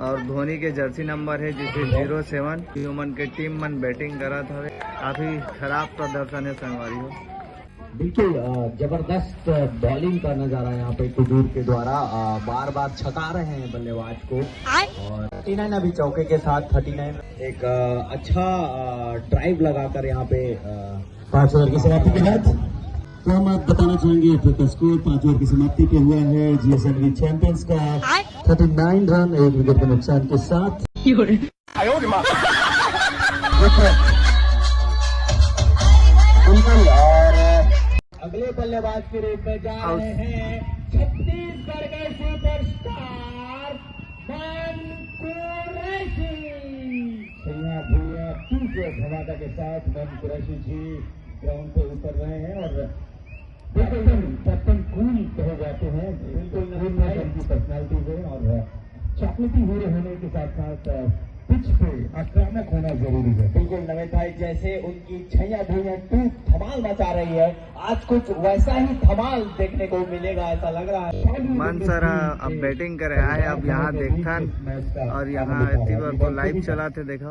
और धोनी के Jersey number है जिसे 07। ह्यूमन के टीम मन बैटिंग करा था, काफी खराब प्रदर्शन है संगवारी हो। बिल्कुल जबरदस्त बॉलिंग का नजारा यहाँ पे कुदूर के द्वारा बार बार छका रहे हैं बल्लेबाज को। और 39 अभी चौके के साथ 39 एक अच्छा ड्राइव लगाकर यहाँ पे 5 ओवर की समाप्ति के बाद तो हम आप बताना चाहेंगे फिर स्कोर 5 ओवर की समाप्ति पे हुआ है जीएसएलवी चैंपियंस का 39 रन 1 विकेट के नुकसान के साथ। और अगले बल्लेबाज के रूप में जा रहे हैं छत्तीसगढ़ के सुपरस्टार मनकुरैशी। धमाका के साथ मनकुरैशी जी ग्राउंड पे उतर रहे हैं और कैप्टन कूल कहे जाते हैं। बिल्कुल उनकी पर्सनैलिटी है और चॉकलेटी हीरो होने के साथ साथ पिच पे आक्रामक होना जरूरी है। बिल्कुल नवेद भाई, जैसे उनकी छैया भुइयां टूट धमाल मचा रही है, आज कुछ वैसा ही धमाल देखने को मिलेगा ऐसा लग रहा है। मन सर अब बैटिंग करे आए, अब यहाँ देखा और यहाँ तो लाइव चलाते देखा।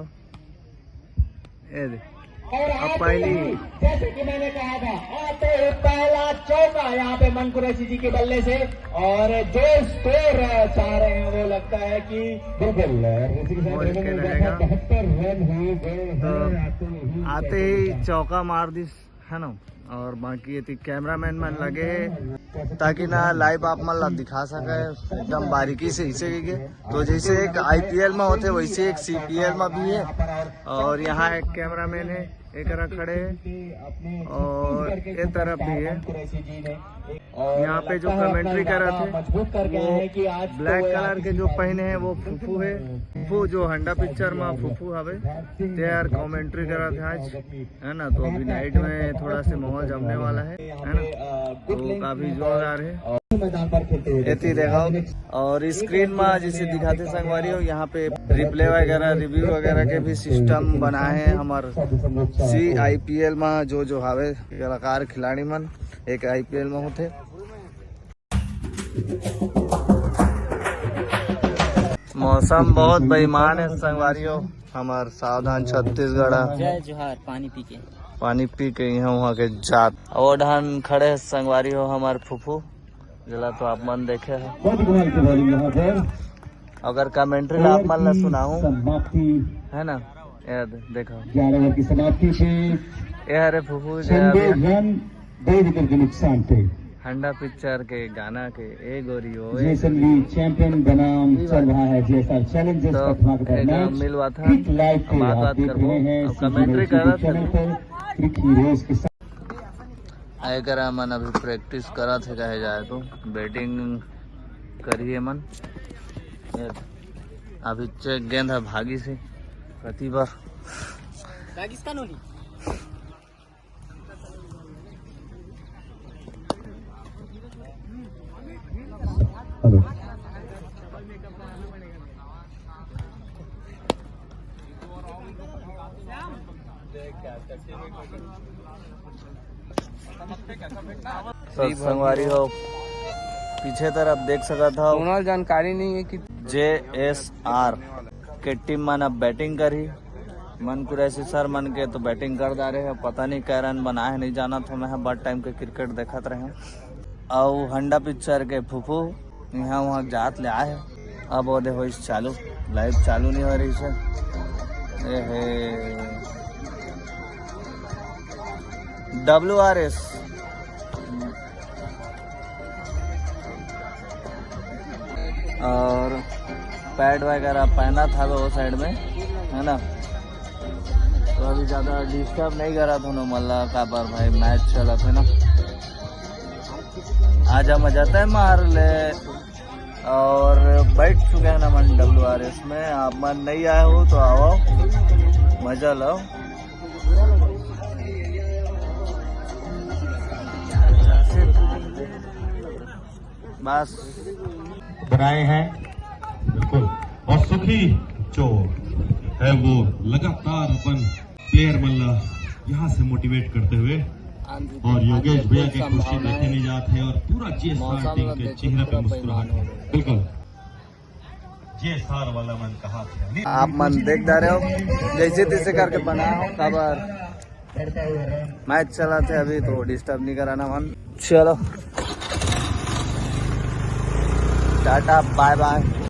अब पहली जैसे कि मैंने कहा था आते ही पहला चौका यहाँ पे मनकुरैशी जी के बल्ले से और जो स्कोर चाह रहे हैं वो लगता है कि बिल्कुल 72 रन हुए गए आते ही चौका मार दी है ना। और बाकी ये कैमरामैन मन लगे है ताकि ना लाइव आप मन दिखा सके एकदम बारीकी से इसे के। तो जैसे एक IPL में होते वैसे एक CPL में भी है। और यहाँ एक कैमरामैन है, एक खड़े है और एक तरफ भी है। यहाँ पे जो कमेंट्री कर रहे थे वो ब्लैक कलर के जो पहने हैं वो फुफू है। फुफू जो हंडा पिक्चर में फुफू हवे ते यार कमेंट्री कर रहे थे आज, है ना। तो अभी नाइट में थोड़ा सा माहौल जमने वाला है ना, तो काफी जोरदार है। एती देखो और स्क्रीन में जिसे दिखाते संगवारी हो, यहाँ पे रिप्ले वगैरह रिव्यू वगैरह के भी सिस्टम बनाए हैं हमारे IPL में। जो हावे कलाकार खिलाड़ी मन एक IPL में होते। मौसम बहुत बेईमान है संगवारियों, हमार सावधान छत्तीसगढ़ जय जोहार पानी पी के यहाँ वहाँ के जात और ढान खड़े है संगवारी हो हमारे फूफू जिला। तो आप मन देखे है अगर कमेंट्री आप मन ला सुनाऊं है ना, याद देखो 11 ओवर की समाप्ति से ये हरे फूफू 2 विकेट के नुकसान पे हंडा पिक्चर के गाना के ए गोरियो जीएसएलवी चैंपियन बनाम चल रहा है JSR चैलेंजर्स का धमाकेदार मैच मिल हुआ था। लाइव पे आप देख रहे हैं कमेंट्री कर चैनल पर क्रिक हीरोज के साथ। अगर मन अभी प्रैक्टिस करा थे कहे जाए तो बैटिंग करिए मन। अभी चेक गेंद है भागी से प्रति बार पाकिस्तान होली संगवारी हो पीछे तरफ देख सका था जानकारी नहीं है कि JSR के टीम मन अब बैटिंग करी। मनकुरैशी सर मन के तो बैटिंग कर दा रहे हैं, पता नहीं क्या रन बनाए नहीं जाना था। मैं बड़ टाइम के क्रिकेट देखत रहे और हंडा पिक्चर के फूफू यहाँ वहाँ जात ले आए। अब वो देखो इस चालू लाइव चालू नहीं हो रही से WRS और पैड वगैरह पहना था वो साइड में है ना। तो अभी ज्यादा डिस्टर्ब नहीं करा था ना मल्ला का पर भाई मैच चला था ना। आजा मजा तय मार ले और बैठ चुके हैं ना मन WRS में। आप मन नहीं आए हो तो आओ मजा लो। बस बनाए हैं बिल्कुल। और सुखी जो है वो लगातार अपन प्लेयर मल्ला यहाँ से मोटिवेट करते हुए और योगेश भैया के खुशी देखे नहीं जाते और पूरा JSR टीम के चेहरे पे मुस्कुराहट। बिल्कुल ये सार वाला मन कहा था आप मन देख रहे हो जैसे तैसे करके बनाया हो खबर मैच चला थे अभी तो डिस्टर्ब नहीं कराना मन चलो टाटा बाय बाय